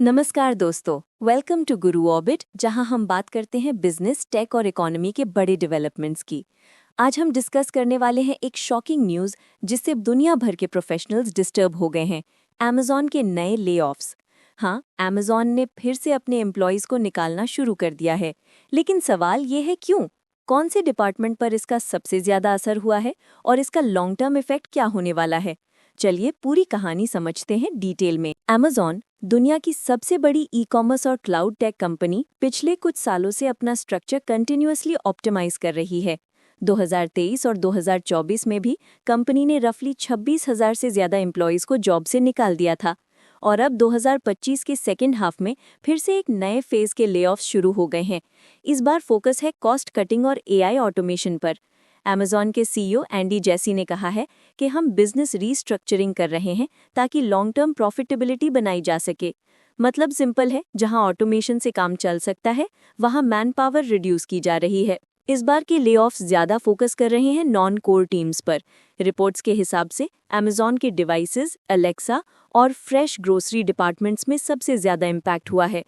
नमस्कार दोस्तों, welcome to Guru orbit, जहां हम बात करते हैं बिजनेस, टेक और इकोनॉमी के बड़े डेवलपमेंट्स की। आज हम डिस्कस करने वाले हैं एक शॉकिंग न्यूज़ जिससे दुनिया भर के प्रोफेशनल्स डिस्टर्ब हो गए हैं। अमेज़न के नए ले-ऑफ्स। हाँ, अमेज़न ने फिर से अपने एम्प्लॉयज़ को निकालना शुरू कर दिया है। लेकिन सवाल ये है क्यों? कौन से डिपार्टमेंट पर इसका सबसे ज़्यादा असर हुआ है और इसका लॉन्ग टर्म इफेक्ट क्या होने वाला है? चलिए पूरी कहानी समझते हैं डिटेल में। अमेज़न, दुनिया की सबसे बड़ी ई कॉमर्स और क्लाउड टेक कंपनी, पिछले कुछ सालों से अपना स्ट्रक्चर कंटिन्यूअसली ऑप्टिमाइज कर रही है। 2023 और 2024 में भी कंपनी ने रफली 26,000 से ज़्यादा एम्प्लॉयज़ को जॉब से निकाल दिया था और अब 2025 के सेकेंड हाफ में फिर से एक नए फेज के ले-ऑफ्स शुरू हो गए हैं। इस बार फोकस है कॉस्ट कटिंग और एआई ऑटोमेशन पर। अमेज़न के सीईओ एंडी जेसी ने कहा है कि हम बिजनेस रीस्ट्रक्चरिंग कर रहे हैं ताकि लॉन्ग टर्म प्रॉफिटेबिलिटी बनाई जा सके। मतलब सिंपल है, जहां ऑटोमेशन से काम चल सकता है वहां मैन पावर रिड्यूस की जा रही है। इस बार के ले-ऑफ्स ज़्यादा फोकस कर रहे हैं नॉन कोर टीम्स पर। रिपोर्ट्स के हिसाब से अमेज़न के डिवाइसेस, एलेक्सा और फ्रेश ग्रोसरी डिपार्टमेंट्स में सबसे ज़्यादा इम्पैक्ट हुआ है।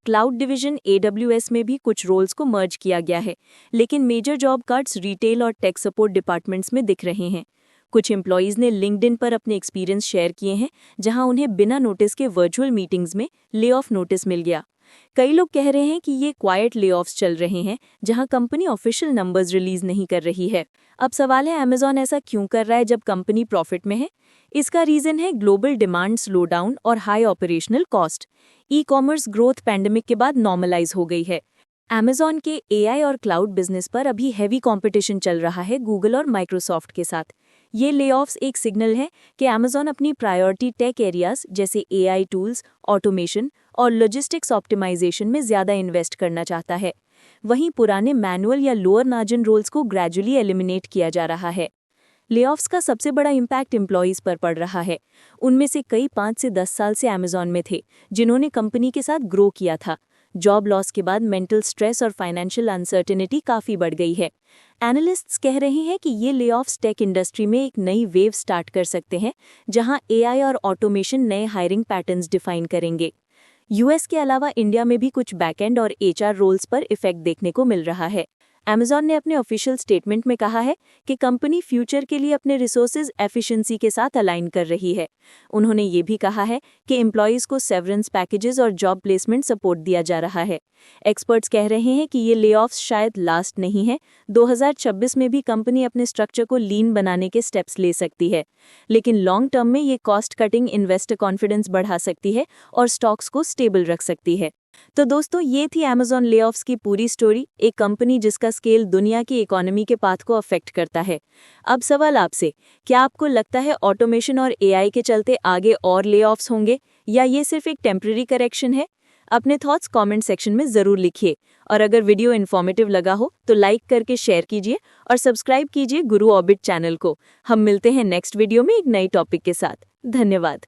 क्लाउड डिवीजन AWS में भी कुछ रोल्स को मर्ज किया गया है, लेकिन मेजर जॉब कट्स रिटेल और टेक सपोर्ट डिपार्टमेंट्स में दिख रहे हैं। कुछ एम्प्लॉयज़ ने लिंक्डइन पर अपने एक्सपीरियंस शेयर किए हैं, जहां उन्हें बिना नोटिस के वर्चुअल मीटिंग्स में ले ऑफ नोटिस मिल गया। कई लोग कह रहे हैं कि ये क्वाइट ले ऑफ्स चल रहे हैं, जहां कंपनी ऑफिशियल नंबर्स रिलीज नहीं कर रही है। अब सवाल है, अमेज़न ऐसा क्यों कर रहा है जब कंपनी प्रॉफिट में है? इसका रीजन है ग्लोबल डिमांड स्लोडाउन और high operational cost. E commerce growth pandemic के बाद नॉर्मलाइज हो गई है। अमेज़न के एआई और क्लाउड बिजनेस पर अभी हैवी कंपटीशन चल रहा है गूगल और माइक्रोसॉफ्ट के साथ। ये ले-ऑफ्स एक सिग्नल है कि अमेज़न अपनी प्रायोरिटी टेक एरियाज जैसे एआई टूल्स, ऑटोमेशन और लॉजिस्टिक्स ऑप्टिमाइजेशन में ज़्यादा इन्वेस्ट करना चाहता है। वहीं पुराने मैनुअल या लोअर मार्जिन रोल्स को ग्रेजुअली एलिमिनेट किया जा रहा है। ले-ऑफ्स का सबसे बड़ा इम्पैक्ट एम्प्लॉयज़ पर पड़ रहा है। उनमें से कई 5 से 10 साल से अमेज़न में थे, जिन्होंने कंपनी के साथ ग्रो किया था। जॉब लॉस के बाद मेंटल स्ट्रेस और फाइनेंशियल अनसर्टेनिटी काफ़ी बढ़ गई है। एनालिस्ट्स कह रहे हैं कि ये ले-ऑफ्स टेक इंडस्ट्री में एक नई वेव स्टार्ट कर सकते हैं, जहां एआई और ऑटोमेशन नए हायरिंग पैटर्न्स डिफाइन करेंगे। यूएस के अलावा इंडिया में भी कुछ बैकएंड और एचआर रोल्स पर इफेक्ट देखने को मिल रहा है। अमेज़न ने अपने ऑफिशियल स्टेटमेंट में कहा है कि कंपनी फ्यूचर के लिए अपने रिसोर्सेज एफिशिएंसी के साथ अलाइन कर रही है। उन्होंने ये भी कहा है कि एम्प्लॉयज़ को सेवरेंस पैकेजेस और जॉब प्लेसमेंट सपोर्ट दिया जा रहा है। एक्सपर्ट्स कह रहे हैं कि ये ले-ऑफ्स शायद लास्ट नहीं है। 2026 में भी कंपनी अपने स्ट्रक्चर को लीन बनाने के स्टेप्स ले सकती है, लेकिन लॉन्ग टर्म में ये कॉस्ट कटिंग इन्वेस्टर कॉन्फिडेंस बढ़ा सकती है और स्टॉक्स को स्टेबल रख सकती है। तो दोस्तों, ये थी अमेज़न ले-ऑफ्स की पूरी स्टोरी, एक कंपनी जिसका स्केल दुनिया की इकोनॉमी के पाथ को अफेक्ट करता है। अब सवाल आपसे, क्या आपको लगता है ऑटोमेशन और एआई के चलते आगे और ले-ऑफ्स होंगे, या ये सिर्फ एक टेम्पररी करेक्शन है? अपने थॉट्स कमेंट सेक्शन में ज़रूर लिखिए, और अगर वीडियो इन्फॉर्मेटिव लगा हो तो लाइक करके शेयर कीजिए और सब्सक्राइब कीजिए गुरु ऑर्बिट चैनल को। हम मिलते हैं नेक्स्ट वीडियो में एक नई टॉपिक के साथ। धन्यवाद।